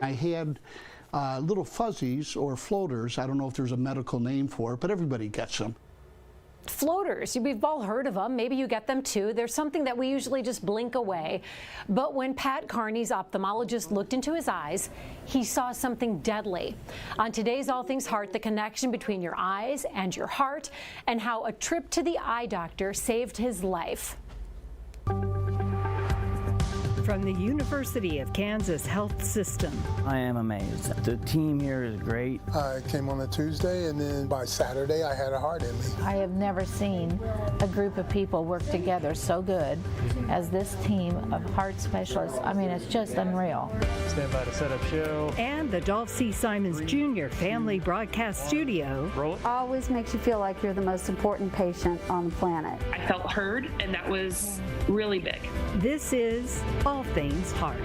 I had little fuzzies or floaters. I don't know if there's a medical name for it, but everybody gets them. Floaters, we've all heard of them. Maybe you get them too. There's something that we usually just blink away. But when Pat Carney's ophthalmologist looked into his eyes, he saw something deadly. On today's All Things Heart, the connection between your eyes and your heart, and how a trip to the eye doctor saved his life. From the University of Kansas Health System. I am amazed. The team here is great. I came on a Tuesday, and then by Saturday I had a heart in me. I have never seen a group of people work together so good as this team of heart specialists. I mean, it's just unreal. Stand by to set up show. And the Dolph C. Simons Jr. Family Broadcast Studio. Roll it. Always makes you feel like you're the most important patient on the planet. I felt heard, and that was really big. This is All Things Heart.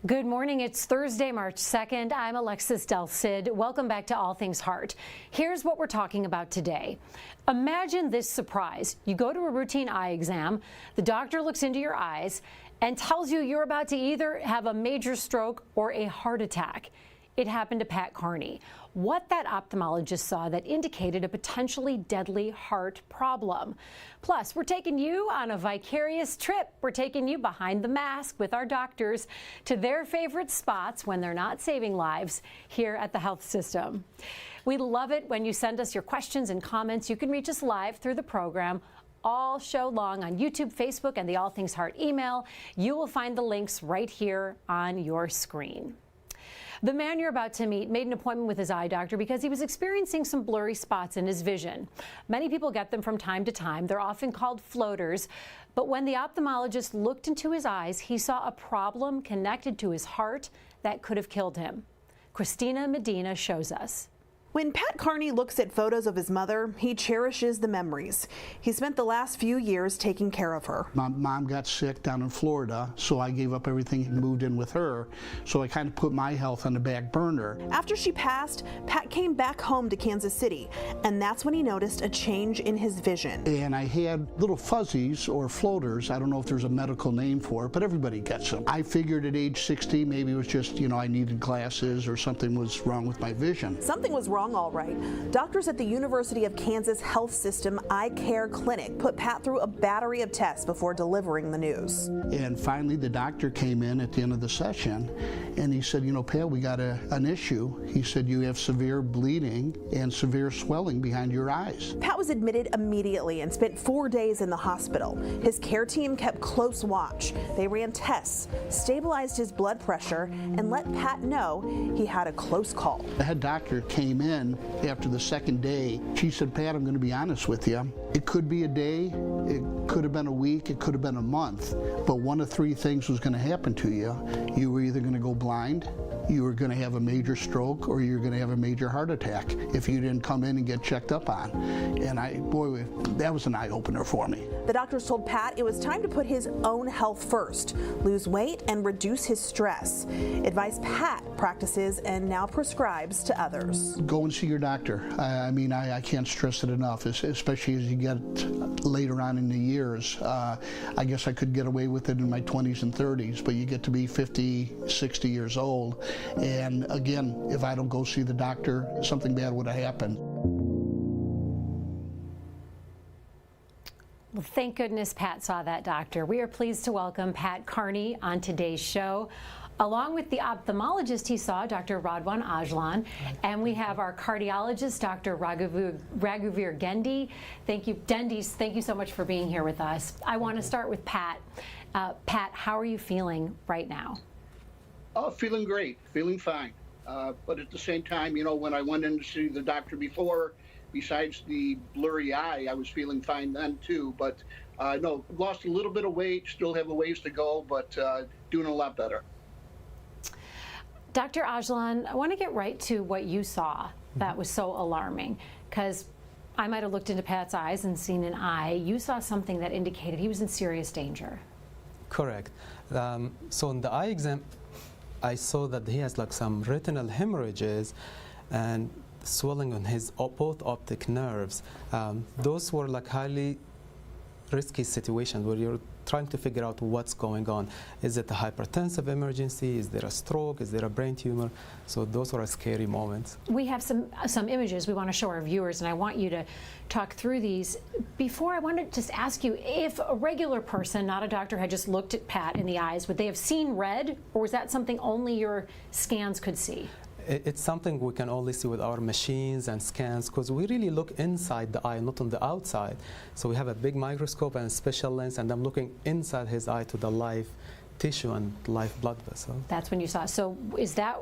Good morning. It's Thursday, March 2nd. I'm Alexis Del Cid. Welcome back to All Things Heart. Here's what we're talking about today. Imagine this surprise. You go to a routine eye exam, the doctor looks into your eyes and tells you you're about to either have a major stroke or a heart attack. It happened to Pat Carney. What that ophthalmologist saw that indicated a potentially deadly heart problem. Plus, we're taking you on a vicarious trip. We're taking you behind the mask with our doctors to their favorite spots when they're not saving lives here at the health system. We love it when you send us your questions and comments. You can reach us live through the program all show long on YouTube, Facebook, and the All Things Heart email. You will find the links right here on your screen. The man you're about to meet made an appointment with his eye doctor because he was experiencing some blurry spots in his vision. Many people get them from time to time. They're often called floaters. But when the ophthalmologist looked into his eyes, he saw a problem connected to his heart that could have killed him. Christina Medina shows us. When Pat Carney looks at photos of his mother, he cherishes the memories. He spent the last few years taking care of her. My mom got sick down in Florida, so I gave up everything and moved in with her. So I kind of put my health on the back burner. After she passed, Pat came back home to Kansas City, and that's when he noticed a change in his vision. And I had little fuzzies or floaters. I don't know if there's a medical name for it, but everybody gets them. I figured at age 60, maybe it was just, I needed glasses or something was wrong with my vision. Something was wrong. All right. Doctors at the University of Kansas Health System Eye Care Clinic put Pat through a battery of tests before delivering the news. And finally the doctor came in at the end of the session and he said, Pat, we got an issue. He said, you have severe bleeding and severe swelling behind your eyes. Pat was admitted immediately and spent 4 days in the hospital. His care team kept close watch. They ran tests, stabilized his blood pressure, and let Pat know he had a close call. The head doctor came in after the second day. She said, Pat, I'm going to be honest with you. It could be a day, it could have been a week, it could have been a month, but one of three things was going to happen to you. You were either going to go blind, you were going to have a major stroke, or you're going to have a major heart attack if you didn't come in and get checked up on. And boy, that was an eye-opener for me. The doctors told Pat it was time to put his own health first, lose weight and reduce his stress. Advice Pat practices and now prescribes to others. Go and see your doctor. I can't stress it enough, especially as you get later on in the years. I guess I could get away with it in my 20s and 30s, but you get to be 50, 60 years old. And again, if I don't go see the doctor, something bad would have happened. Well, thank goodness Pat saw that doctor. We are pleased to welcome Pat Carney on today's show. Along with the ophthalmologist he saw, Dr. Radwan Ajlan, and we have our cardiologist, Dr. Raghuveer Dendi. Thank you so much for being here with us. I want to start with Pat. Pat, how are you feeling right now? Oh, feeling great, feeling fine. But at the same time, when I went in to see the doctor before, besides the blurry eye, I was feeling fine then too. But no, lost a little bit of weight, still have a ways to go, but doing a lot better. Dr. Ajlan, I want to get right to what you saw that was so alarming, because I might have looked into Pat's eyes and seen an eye. You saw something that indicated he was in serious danger. Correct. So in the eye exam, I saw that he has some retinal hemorrhages and swelling on his both optic nerves. Those were highly risky situations where you're trying to figure out what's going on. Is it a hypertensive emergency? Is there a stroke? Is there a brain tumor? So those are scary moments. We have some images we want to show our viewers, and I want you to talk through these. Before, I want to just ask you, if a regular person, not a doctor, had just looked at Pat in the eyes, would they have seen red, or was that something only your scans could see? It's something we can only see with our machines and scans, because we really look inside the eye, not on the outside. So we have a big microscope and a special lens, and I'm looking inside his eye to the live tissue and live blood vessel. That's when you saw. So is that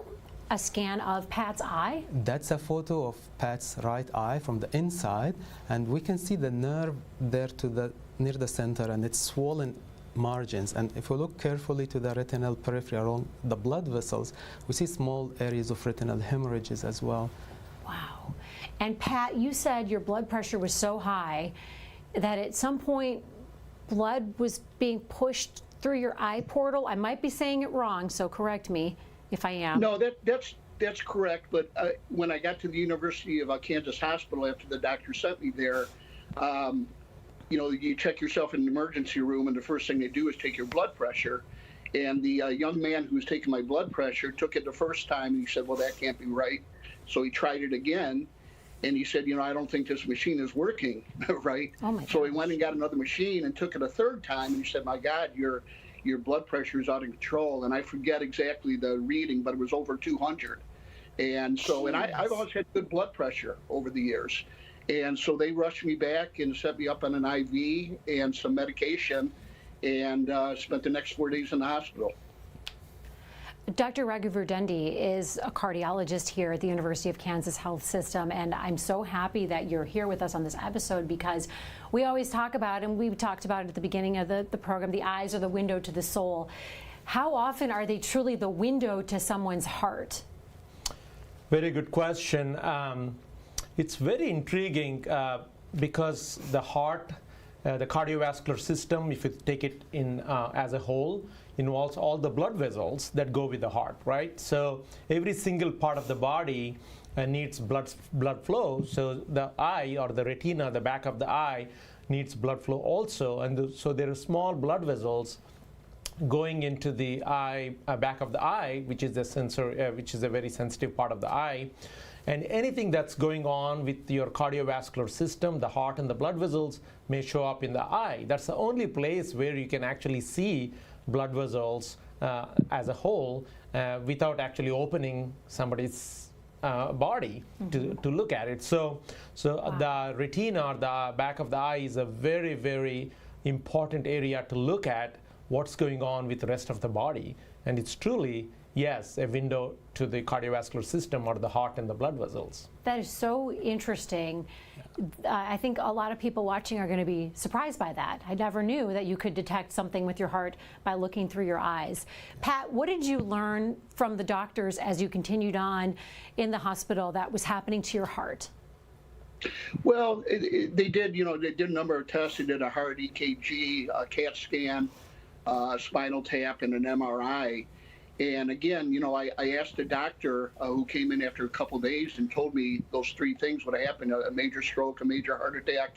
a scan of Pat's eye? That's a photo of Pat's right eye from the inside, and we can see the nerve there near the center, and it's swollen margins. And if we look carefully to the retinal periphery around the blood vessels, we see small areas of retinal hemorrhages as well. Wow. And Pat, you said your blood pressure was so high that at some point blood was being pushed through your eye portal. I might be saying it wrong, so correct me if I am. No, that's correct. But when I got to the University of Kansas Hospital after the doctor sent me there, you know, you check yourself in the emergency room, and the first thing they do is take your blood pressure. And the young man who was taking my blood pressure took it the first time, and he said, well, that can't be right. So he tried it again, and he said, you know, I don't think this machine is working, right? Oh my so he went and got another machine and took it a third time, and he said, my God, your blood pressure is out of control. And I forget exactly the reading, but it was over 200. And so, and I've always had good blood pressure over the years. And so they rushed me back and set me up on an IV and some medication, and spent the next 4 days in the hospital. Dr. Raghuveer Dendi is a cardiologist here at the University of Kansas Health System, and I'm so happy that you're here with us on this episode, because we always talk about, and we talked about it at the beginning of the program, the eyes are the window to the soul. How often are they truly the window to someone's heart? Very good question. It's very intriguing because the heart, the cardiovascular system, if you take it in as a whole, involves all the blood vessels that go with the heart, right? So every single part of the body needs blood flow. So the eye, or the retina, the back of the eye, needs blood flow also. And so there are small blood vessels going into the eye, back of the eye, which is the sensor, which is a very sensitive part of the eye. And anything that's going on with your cardiovascular system, the heart and the blood vessels, may show up in the eye. That's the only place where you can actually see blood vessels as a whole without actually opening somebody's body to look at it. So wow. The retina, or the back of the eye, is a very, very important area to look at what's going on with the rest of the body. And it's truly, yes, a window to the cardiovascular system, or the heart and the blood vessels. That is so interesting. I think a lot of people watching are going to be surprised by that. I never knew that you could detect something with your heart by looking through your eyes. Pat, what did you learn from the doctors as you continued on in the hospital that was happening to your heart? Well, they did a number of tests. They did a heart EKG, a CAT scan, spinal tap, and an MRI. And again, I asked the doctor who came in after a couple of days and told me those three things would happen: a major stroke, a major heart attack,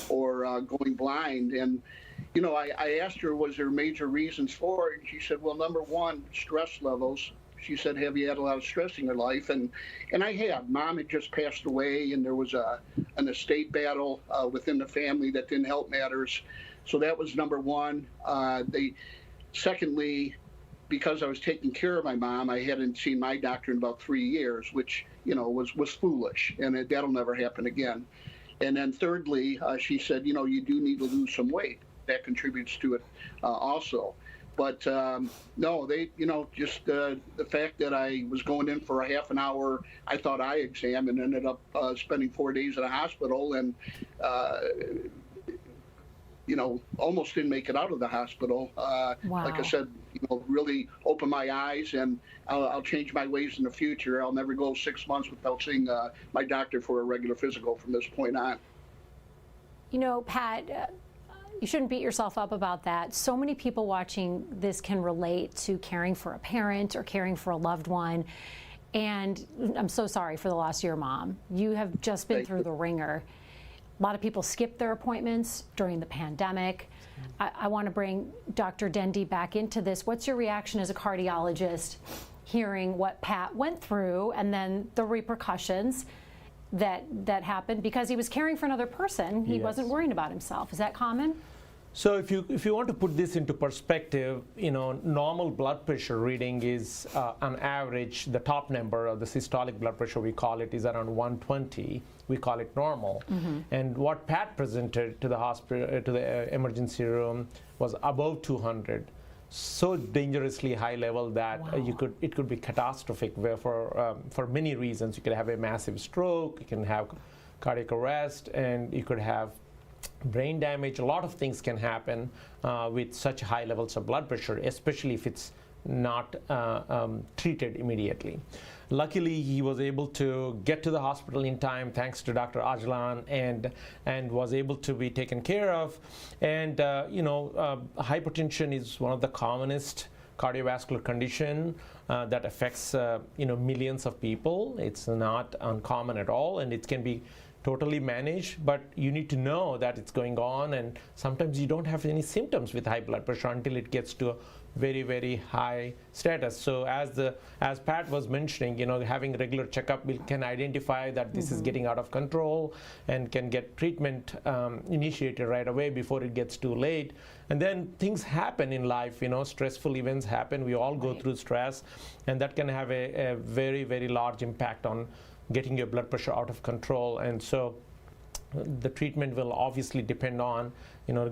or going blind. And, I asked her, was there major reasons for it? And she said, well, number one, stress levels. She said, have you had a lot of stress in your life? And I have. Mom had just passed away, and there was an estate battle within the family that didn't help matters. So that was number one. Secondly, because I was taking care of my mom, I hadn't seen my doctor in about 3 years, which, was foolish, and that'll never happen again. And then thirdly, she said, you do need to lose some weight. That contributes to it also. But no, they, just the fact that I was going in for a half an hour, I thought eye exam, and ended up spending 4 days in a hospital, and almost didn't make it out of the hospital. Wow. Like I said, really opened my eyes, and I'll change my ways in the future. I'll never go 6 months without seeing my doctor for a regular physical from this point on. Pat, you shouldn't beat yourself up about that. So many people watching this can relate to caring for a parent or caring for a loved one. And I'm so sorry for the loss of your mom. You have just been through the ringer. A lot of people skipped their appointments during the pandemic. I want to bring Dr. Dendi back into this. What's your reaction as a cardiologist hearing what Pat went through and then the repercussions that happened because he was caring for another person? He wasn't worrying about himself. Is that common? So if you want to put this into perspective, normal blood pressure reading is on average, the top number of the systolic blood pressure, we call it, is around 120. We call it normal. And what Pat presented to the hospital, to the emergency room, was above 200. So dangerously high level that it could be catastrophic. Where for many reasons, you could have a massive stroke, you can have cardiac arrest, and you could have brain damage. A lot of things can happen with such high levels of blood pressure, especially if it's not treated immediately. Luckily, he was able to get to the hospital in time thanks to Dr. Ajlan and was able to be taken care of. And hypertension is one of the commonest cardiovascular condition that affects millions of people. It's not uncommon at all, and it can be totally managed, but you need to know that it's going on, and sometimes you don't have any symptoms with high blood pressure until it gets to a very, very high status. So as Pat was mentioning, having regular checkup can identify that this is getting out of control and can get treatment initiated right away before it gets too late. And then things happen in life, stressful events happen. We all go through stress, and that can have a very, very large impact on getting your blood pressure out of control. And so the treatment will obviously depend on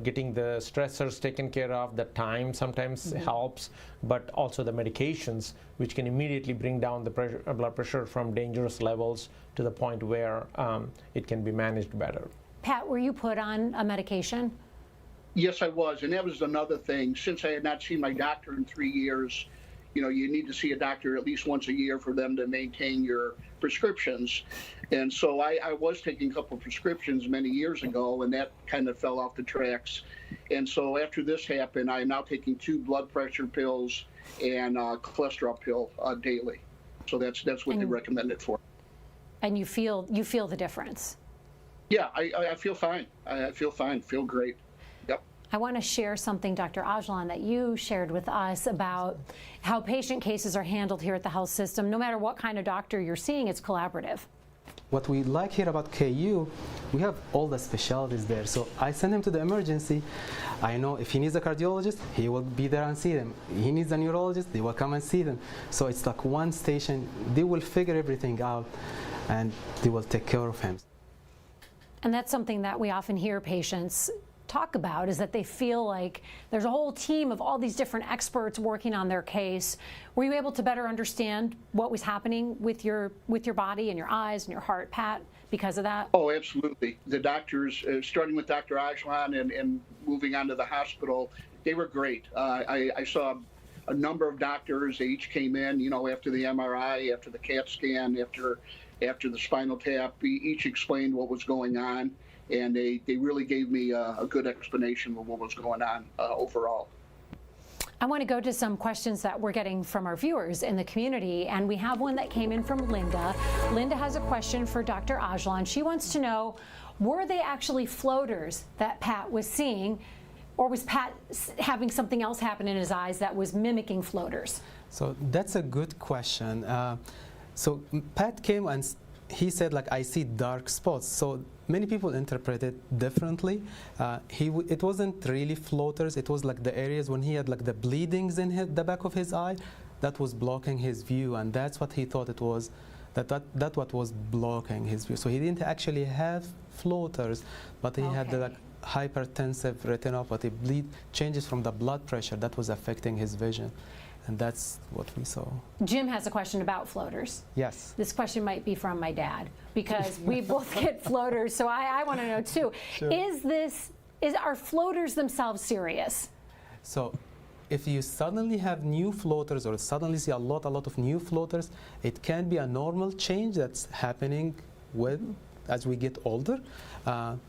getting the stressors taken care of. The time sometimes helps, but also the medications, which can immediately bring down the blood pressure from dangerous levels to the point where it can be managed better. Pat, were you put on a medication? Yes, I was, and that was another thing. Since I had not seen my doctor in 3 years, you need to see a doctor at least once a year for them to maintain your prescriptions. And so I was taking a couple of prescriptions many years ago, and that kind of fell off the tracks. And so after this happened, I am now taking 2 blood pressure pills and a cholesterol pill daily. So that's what they recommend it for. And you feel the difference? Yeah, I feel fine. I feel fine, feel great. Yep. I want to share something, Dr. Ajlan, that you shared with us about how patient cases are handled here at the health system. No matter what kind of doctor you're seeing, it's collaborative. What we like here about KU, we have all the specialties there. So I send him to the emergency. I know if he needs a cardiologist, he will be there and see them. He needs a neurologist, they will come and see them. So it's like one station. They will figure everything out, and they will take care of him. And that's something that we often hear patients talk about, is that they feel like there's a whole team of all these different experts working on their case. Were you able to better understand what was happening with your body and your eyes and your heart, Pat, because of that? Oh, absolutely. The doctors, starting with Dr. Ajlan and moving on to the hospital, they were great. I saw a number of doctors. They each came in, after the MRI, after the CAT scan, after the spinal tap. Each explained what was going on. And they really gave me a good explanation of what was going on overall. I want to go to some questions that we're getting from our viewers in the community, and we have one that came in from Linda. Linda has a question for Dr. Ajlan. She wants to know, were they actually floaters that Pat was seeing, or was Pat having something else happen in his eyes that was mimicking floaters? So that's a good question. So Pat came and he said, I see dark spots. So many people interpret it differently. It wasn't really floaters. It was the areas when he had the bleedings in the back of his eye that was blocking his view, and that's what he thought it was. That what was blocking his view. So he didn't actually have floaters, but he had the hypertensive retinopathy, changes from the blood pressure that was affecting his vision. And that's what we saw. Jim has a question about floaters. Yes. This question might be from my dad, because we both get floaters, so I want to know too. Sure. Are floaters themselves serious? So if you suddenly have new floaters, or suddenly see a lot of new floaters, it can be a normal change that's happening as we get older.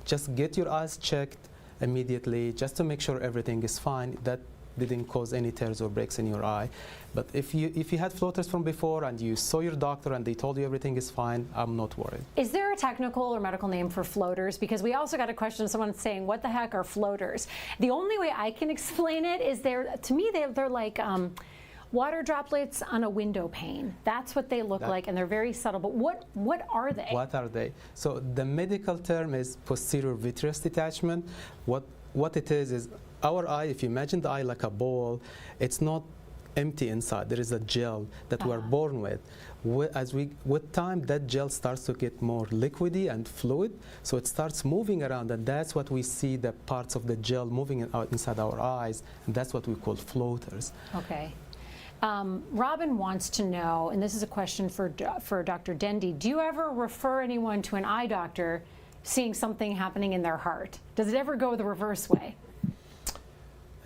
Just get your eyes checked immediately, just to make sure everything is fine. That didn't cause any tears or breaks in your eye. But if you had floaters from before and you saw your doctor and they told you everything is fine, I'm not worried. Is there a technical or medical name for floaters? Because we also got a question, someone saying, what the heck are floaters? The only way I can explain it is to me, they're like water droplets on a window pane. That's what they look like, and they're very subtle. But what are they? What are they? So the medical term is posterior vitreous detachment. What it is our eye, if you imagine the eye like a ball, it's not empty inside. There is a gel that we're born with. With time, that gel starts to get more liquidy and fluid, so it starts moving around, and that's what we see, the parts of the gel moving out inside our eyes, and that's what we call floaters. Okay. Robin wants to know, and this is a question for Dr. Dendi, do you ever refer anyone to an eye doctor seeing something happening in their heart? Does it ever go the reverse way?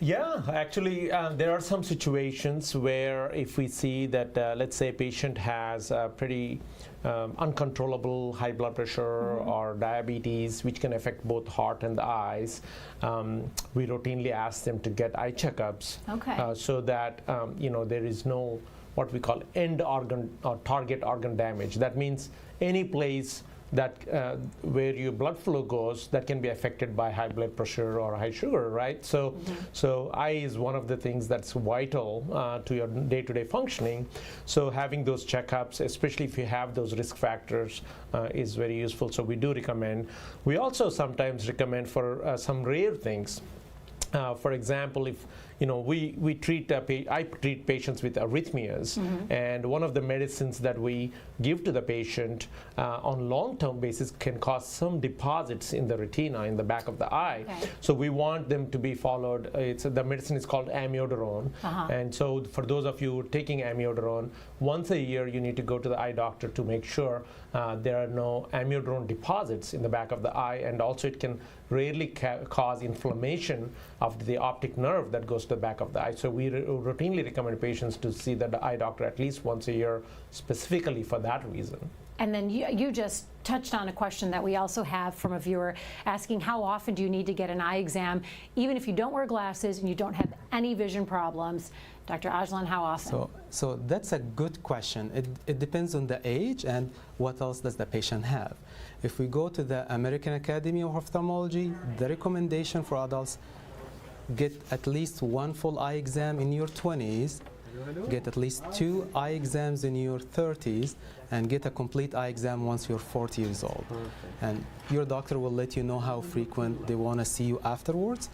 Yeah, actually, there are some situations where if we see that, let's say a patient has a pretty uncontrollable high blood pressure or diabetes, which can affect both heart and the eyes, we routinely ask them to get eye checkups so that there is no what we call end organ or target organ damage. That means any place that where your blood flow goes that can be affected by high blood pressure or high sugar, right? So, so eye is one of the things that's vital to your day-to-day functioning. So having those checkups, especially if you have those risk factors, is very useful. So we do recommend. We also sometimes recommend for some rare things. For example, if I treat patients with arrhythmias, and one of the medicines that we give to the patient on long-term basis can cause some deposits in the retina, in the back of the eye. So we want them to be followed. The medicine is called amiodarone, and so for those of you taking amiodarone, once a year you need to go to the eye doctor to make sure there are no amiodarone deposits in the back of the eye, and also it can rarely cause inflammation of the optic nerve that goes to the back of the eye. So we routinely recommend patients to see the eye doctor at least once a year, specifically for that reason. And then you just touched on a question that we also have from a viewer asking, how often do you need to get an eye exam, even if you don't wear glasses and you don't have any vision problems? Dr. Ajlan, how often? So that's a good question. It depends on the age and what else does the patient have. If we go to the American Academy of Ophthalmology, the recommendation for adults, get at least one full eye exam in your 20s, get at least 2 eye exams in your 30s, and get a complete eye exam once you're 40 years old. And your doctor will let you know how frequent they want to see you afterwards.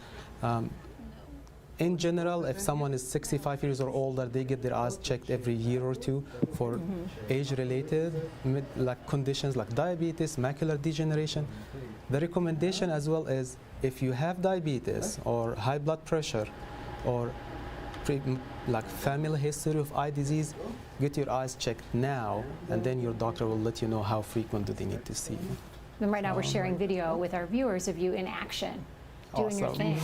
In general, if someone is 65 years or older, they get their eyes checked every year or 2 for age-related conditions like diabetes, macular degeneration. The recommendation as well is if you have diabetes or high blood pressure or family history of eye disease, get your eyes checked now, and then your doctor will let you know how frequent do they need to see you. And right now we're sharing video with our viewers of you in action, doing your thing.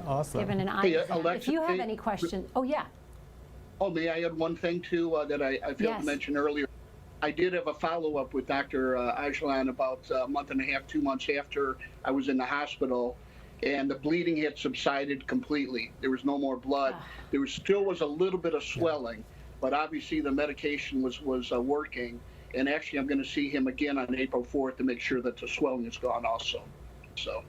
Awesome. Given an eye exam. If you have any questions, Oh, may I add one thing too that I failed to mention earlier? I did have a follow-up with Dr. Ajlan about a month and a half, 2 months after I was in the hospital, and the bleeding had subsided completely. There was no more blood. There still was a little bit of swelling, but obviously the medication was working. And actually, I'm going to see him again on April 4th to make sure that the swelling is gone also. So.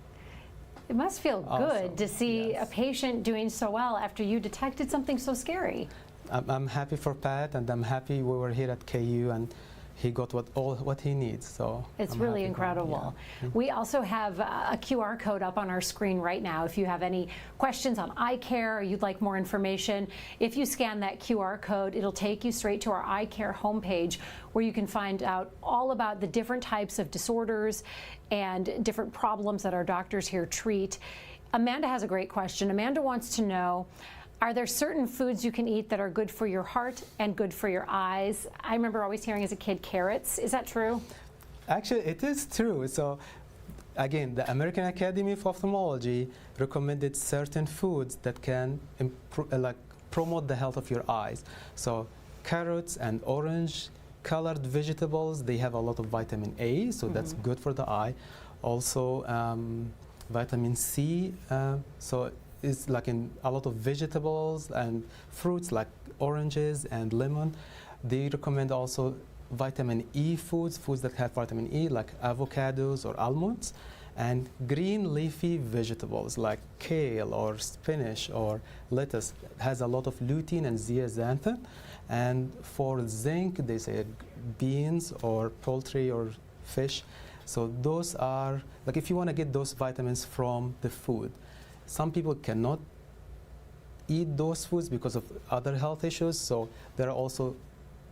It must feel good to see a patient doing so well after you detected something so scary. I'm happy for Pat, and I'm happy we were here at KU and he got what he needs. So it's really incredible. We also have a QR code up on our screen right now. If you have any questions on eye care or you'd like more information, if you scan that QR code, it'll take you straight to our eye care homepage where you can find out all about the different types of disorders and different problems that our doctors here treat. Amanda has a great question. Amanda wants to know, are there certain foods you can eat that are good for your heart and good for your eyes? I remember always hearing as a kid carrots. Is that true? Actually, it is true. So again, the American Academy of Ophthalmology recommended certain foods that can promote the health of your eyes. So carrots and orange colored vegetables, they have a lot of vitamin A, so that's good for the eye. Also vitamin C, so is like in a lot of vegetables and fruits like oranges and lemon. They recommend also vitamin E foods that have vitamin E like avocados or almonds, and green leafy vegetables like kale or spinach or lettuce has a lot of lutein and zeaxanthin. And for zinc, they say beans or poultry or fish. So those are, like if you want to get those vitamins from the food, some people cannot eat those foods because of other health issues, so they're also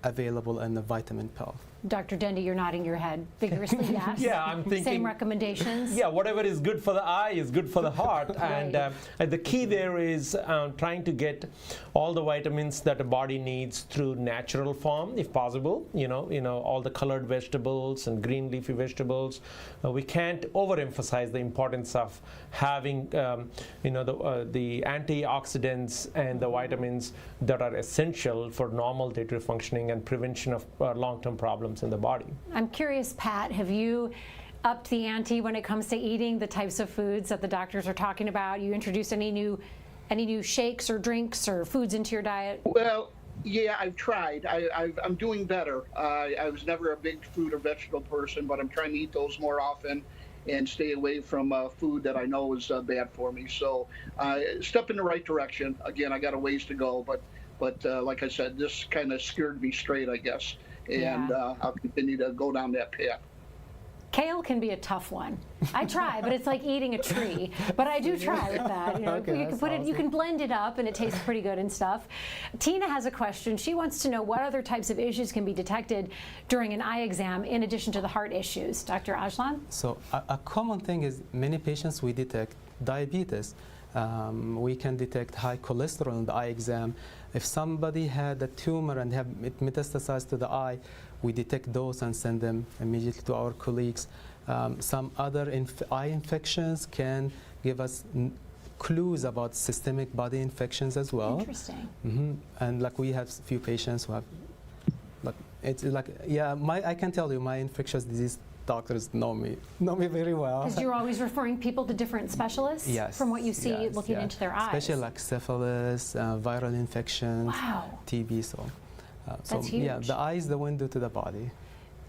available in the vitamin pill. Dr. Dendi, you're nodding your head vigorously, yes. Yeah, I'm thinking. Same recommendations? Yeah, whatever is good for the eye is good for the heart. Right. And the key there is trying to get all the vitamins that a body needs through natural form, if possible. You know, all the colored vegetables and green leafy vegetables. We can't overemphasize the importance of having, the antioxidants and the vitamins that are essential for normal day-to-day functioning and prevention of long-term problems in the body. I'm curious, Pat, have you upped the ante when it comes to eating the types of foods that the doctors are talking about? You introduced any new shakes or drinks or foods into your diet? Well, yeah, I've tried. I'm doing better. I was never a big fruit or vegetable person, but I'm trying to eat those more often and stay away from food that I know is bad for me. So step in the right direction. Again, I got a ways to go, but like I said, this kind of scared me straight, I guess. And I'll continue to go down that path. Kale can be a tough one. I try, but it's like eating a tree. But I do try with that. You know, Okay, you can put it, you can blend it up, and it tastes pretty good and stuff. Tina has a question. She wants to know what other types of issues can be detected during an eye exam in addition to the heart issues. Dr. Ajlan? So a common thing is many patients we detect diabetes. We can detect high cholesterol in the eye exam. If somebody had a tumor and have it metastasized to the eye, we detect those and send them immediately to our colleagues. Some other eye infections can give us clues about systemic body infections as well. Interesting. And like we have a few patients who have, like it's like, yeah, I can tell you my infectious disease doctors know me very well. Because you're always referring people to different specialists? Yes. From what you see looking into their eyes? Especially like syphilis, viral infections, wow. TB. So that's huge. Yeah, the eye is the window to the body.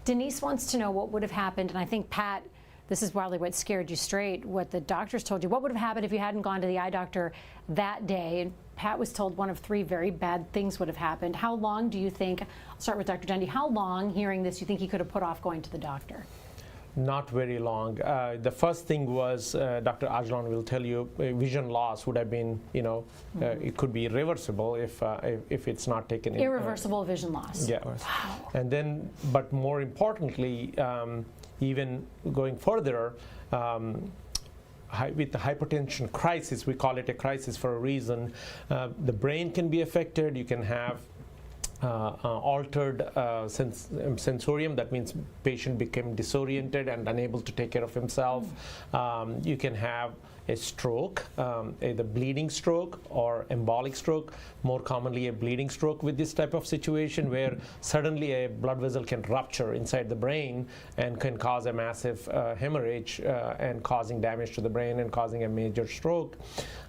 Denise wants to know what would have happened, and I think, Pat, this is probably what scared you straight, what the doctors told you. What would have happened if you hadn't gone to the eye doctor that day? And Pat was told one of 3 very bad things would have happened. How long do you think, I'll start with Dr. Dendi, how long, hearing this, you think he could have put off going to the doctor? Not very long. The first thing was, Dr. Ajlan will tell you, vision loss would have been, it could be reversible if it's not taken. Irreversible vision loss. Yeah. Wow. And then, but more importantly, even going further, with the hypertension crisis, we call it a crisis for a reason. The brain can be affected. You can have altered sensorium. That means patient became disoriented and unable to take care of himself. You can have a stroke, either bleeding stroke or embolic stroke, more commonly a bleeding stroke with this type of situation where suddenly a blood vessel can rupture inside the brain and can cause a massive hemorrhage and causing damage to the brain and causing a major stroke.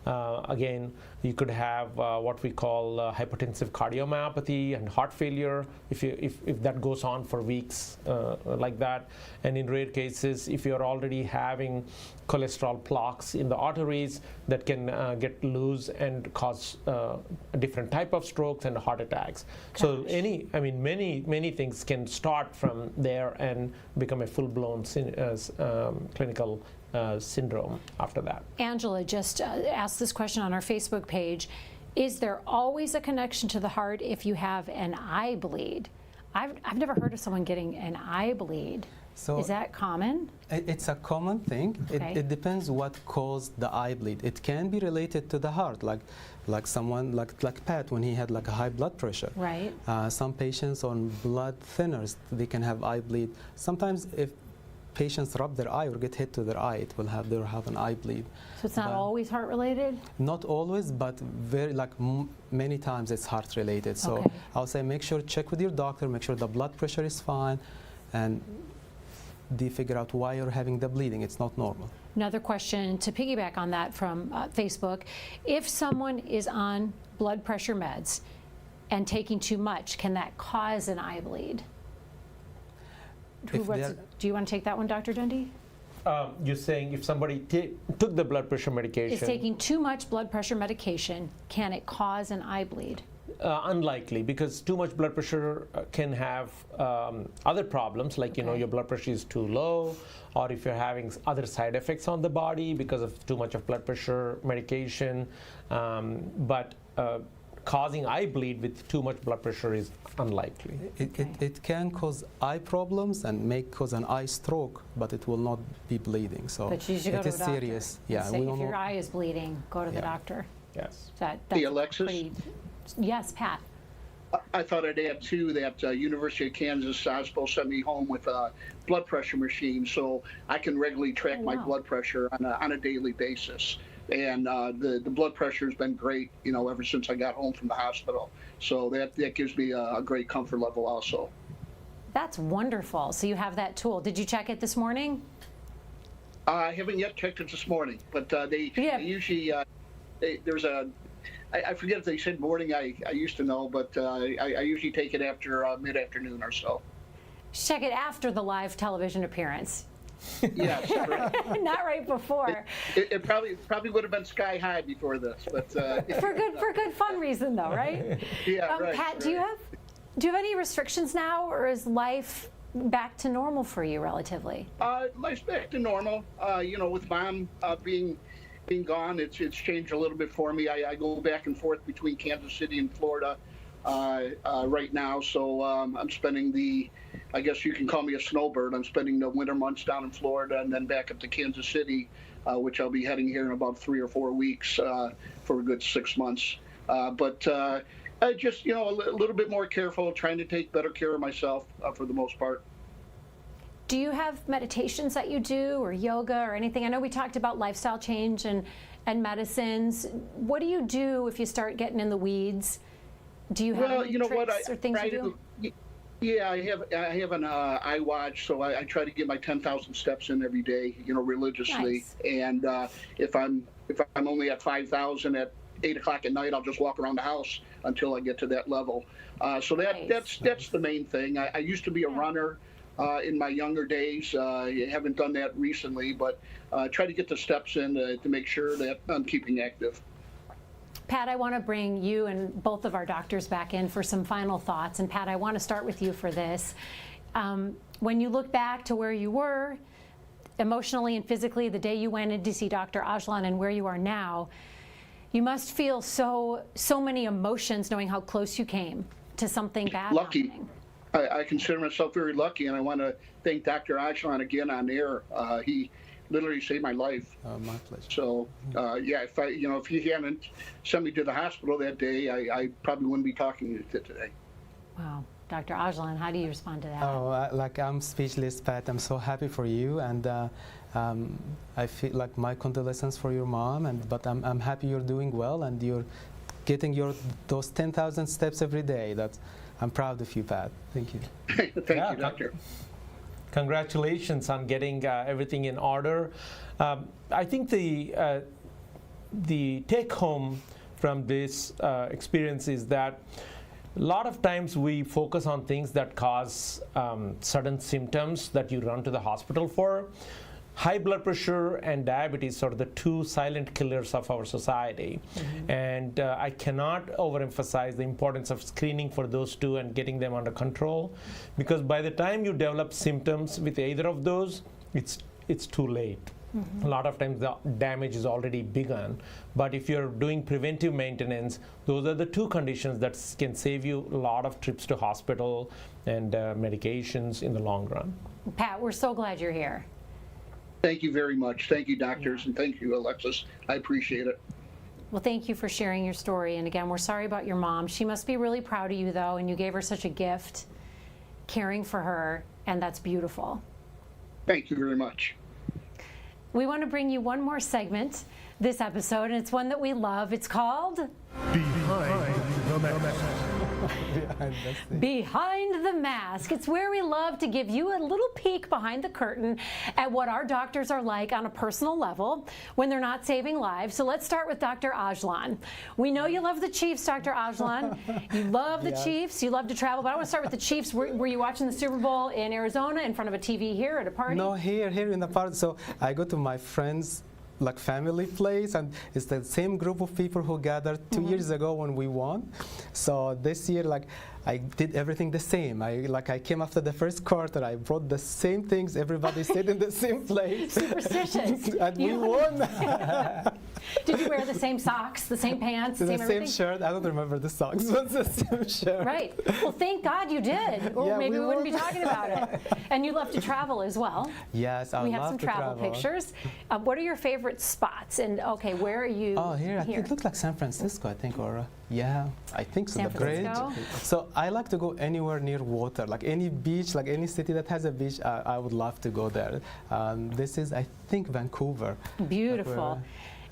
Again, you could have what we call hypertensive cardiomyopathy and heart failure if that goes on for weeks like that. And in rare cases, if you're already having cholesterol plaques in the arteries, that can get loose and cause a different type of strokes and heart attacks. Gosh. So many things can start from there and become a full-blown clinical syndrome after that. Angela just asked this question on our Facebook page. Is there always a connection to the heart if you have an eye bleed? I've never heard of someone getting an eye bleed. So is that common? It's a common thing. Okay. It depends what caused the eye bleed. It can be related to the heart, like someone like Pat when he had like a high blood pressure. Right. Some patients on blood thinners, they can have eye bleed. Sometimes if patients rub their eye or get hit to their eye, they'll have an eye bleed. So it's not always heart related? Not always, but very many times it's heart related. So okay. I'll say make sure check with your doctor, make sure the blood pressure is fine, and they figure out why you're having the bleeding. It's not normal. Another question to piggyback on that from Facebook. If someone is on blood pressure meds and taking too much, can that cause an eye bleed? Do you want to take that one, Dr. Dendi? You're saying if somebody took the blood pressure medication. Is taking too much blood pressure medication, can it cause an eye bleed? Unlikely, because too much blood pressure can have other problems, like your blood pressure is too low, or if you're having other side effects on the body because of too much of blood pressure medication. But causing eye bleed with too much blood pressure is unlikely. It can cause eye problems and may cause an eye stroke, but it will not be bleeding. So but you should go it to is the doctor. serious. Yeah, if your eye is bleeding, go to the doctor. Yes. That's hey, Alexis? Yes, Pat. I thought I'd add too that University of Kansas Hospital sent me home with a blood pressure machine, so I can regularly track my blood pressure on a daily basis. And the blood pressure has been great, ever since I got home from the hospital. So that gives me a great comfort level also. That's wonderful. So you have that tool. Did you check it this morning? I haven't yet checked it this morning, but they usually there's a. I forget if they said morning. I used to know, but I usually take it after mid-afternoon or so. Check it after the live television appearance. Yes, right. Not right before. It probably would have been sky high before this, but for good fun reason though, right? Yeah, right. Pat, do you have any restrictions now, or is life back to normal for you relatively? Life's back to normal. With Mom being gone, it's changed a little bit for me. I go back and forth between Kansas City and Florida right now, so I'm spending I guess you can call me a snowbird. I'm spending the winter months down in Florida and then back up to Kansas City, which I'll be heading here in about 3 or 4 weeks for a good 6 months. But I just, a little bit more careful, trying to take better care of myself for the most part. Do you have meditations that you do, or yoga, or anything? I know we talked about lifestyle change and medicines. What do you do if you start getting in the weeds? Do you have any tricks or things you do? Yeah, I have an iWatch, so I try to get my 10,000 steps in every day, religiously. Nice. And if I'm only at 5,000 at 8 o'clock at night, I'll just walk around the house until I get to that level. So that's the main thing. I used to be a runner in my younger days. I haven't done that recently, but try to get the steps in to make sure that I'm keeping active. Pat, I want to bring you and both of our doctors back in for some final thoughts. And Pat, I want to start with you for this. When you look back to where you were emotionally and physically the day you went in to see Dr. Ajlan and where you are now, you must feel so many emotions knowing how close you came to something bad Lucky. happening. I consider myself very lucky, and I want to thank Dr. Ajlan again on air. He literally saved my life. My pleasure. So, if he hadn't sent me to the hospital that day, I probably wouldn't be talking to you today. Wow. Dr. Ajlan, how do you respond to that? I'm speechless, Pat. I'm so happy for you, and I feel like my condolences for your mom. But I'm happy you're doing well, and you're getting those 10,000 steps every day. I'm proud of you, Pat. Thank you. Thank you, Doctor. Congratulations on getting everything in order. I think the take home from this experience is that a lot of times we focus on things that cause certain symptoms that you run to the hospital for. High blood pressure and diabetes are the two silent killers of our society. Mm-hmm. And I cannot overemphasize the importance of screening for those two and getting them under control, because by the time you develop symptoms with either of those, it's too late. Mm-hmm. A lot of times the damage is already begun. But if you're doing preventive maintenance, those are the two conditions that can save you a lot of trips to hospital and medications in the long run. Pat, we're so glad you're here. Thank you very much. Thank you, doctors, and thank you, Alexis. I appreciate it. Well, thank you for sharing your story. And again, we're sorry about your mom. She must be really proud of you, though, and you gave her such a gift, caring for her, and that's beautiful. Thank you very much. We want to bring you one more segment this episode, and it's one that we love. It's called Behind the Mask. behind the scene. Behind the mask. It's where we love to give you a little peek behind the curtain at what our doctors are like on a personal level when they're not saving lives. So let's start with Dr. Ajlan. We know you love the Chiefs, Dr. Ajlan. You love the Chiefs. You love to travel. But I want to start with the Chiefs. Were you watching the Super Bowl in Arizona in front of a TV here at a party? No, here in the party. So I go to my friends' like family place, and it's the same group of people who gathered 2 years ago when we won. So this year, like, I did everything the same. I came after the first quarter. I brought the same things. Everybody stayed in the same place. Superstitious. And we won. Did you wear the same socks, the same pants, the same same everything? shirt? I don't remember the socks, but the same shirt. Right. Well, thank God you did, or Yeah, maybe we wouldn't be won. talking about it. And you love to travel as well. Yes, I We have love some to travel pictures. What are your favorite spots? And okay, where are you? Oh, here. It looks like San Francisco, I think, or yeah, I think so. San the bridge. Francisco? So I like to go anywhere near water, like any beach, like any city that has a beach. I would love to go there. This is, I think, Vancouver. Beautiful.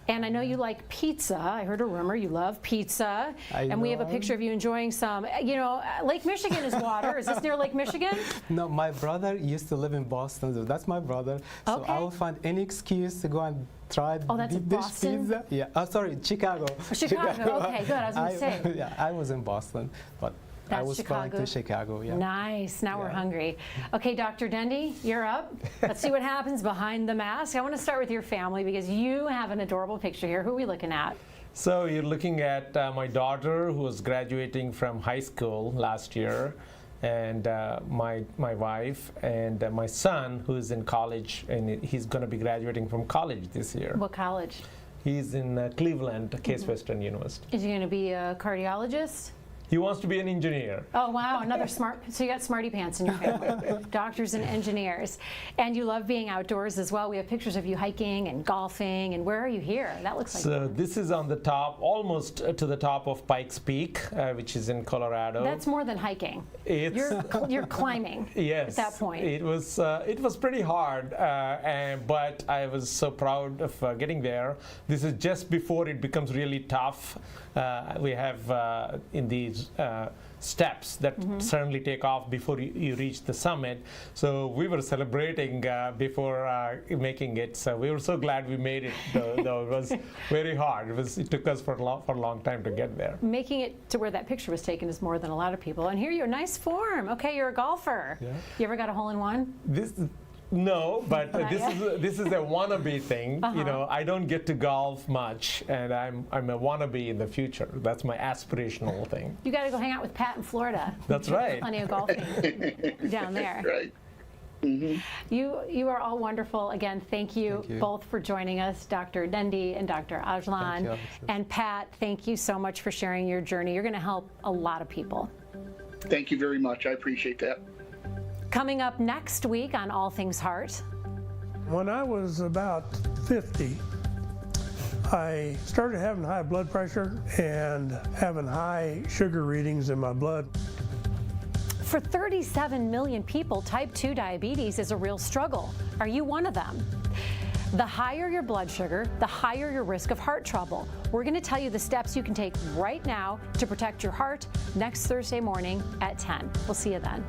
And I know you like pizza. I heard a rumor you love pizza. And we have a picture of you enjoying some, you know, Lake Michigan is water. Is this near Lake Michigan? No, my brother used to live in Boston, so that's my brother. So I will find any excuse to go and try deep dish pizza. Yeah. Oh, sorry, Chicago. Oh, Chicago. Okay, good. I was going to say. Yeah, I was in Boston, but I was flying to Chicago. Yeah. Nice. Now we're hungry. Okay, Dr. Dendi, you're up. Let's see what happens behind the mask. I want to start with your family because you have an adorable picture here. Who are we looking at? So you're looking at my daughter who was graduating from high school last year, and my wife, and my son who is in college, and he's going to be graduating from college this year. What college? He's in Cleveland, Case Western University. Is he going to be a cardiologist? He wants to be an engineer. Oh, wow, another smart, so you got smarty pants in your family. Doctors and engineers. And you love being outdoors as well. We have pictures of you hiking and golfing, and where are you here? That looks like So this is on the top, almost to the top of Pikes Peak, which is in Colorado. That's more than hiking. You're climbing yes, at that point. It was pretty hard, but I was so proud of getting there. This is just before it becomes really tough. We have in these steps that certainly take off before you reach the summit. So we were celebrating before making it. So we were so glad we made it, though it was very hard. It took us for a long time to get there. Making it to where that picture was taken is more than a lot of people. And here you're nice form. Okay, you're a golfer. Yeah. You ever got a hole-in-one? No, but this is a wannabe thing. You know, I don't get to golf much, and I'm a wannabe in the future. That's my aspirational thing. You got to go hang out with Pat in Florida. That's right. Plenty of golfing down there. Right. You are all wonderful. Again, thank you both for joining us, Dr. Dendi and Dr. Ajlan. And Pat, thank you so much for sharing your journey. You're going to help a lot of people. Thank you very much. I appreciate that. Coming up next week on All Things Heart. When I was about 50, I started having high blood pressure and having high sugar readings in my blood. For 37 million people, type 2 diabetes is a real struggle. Are you one of them? The higher your blood sugar, the higher your risk of heart trouble. We're going to tell you the steps you can take right now to protect your heart next Thursday morning at 10. We'll see you then.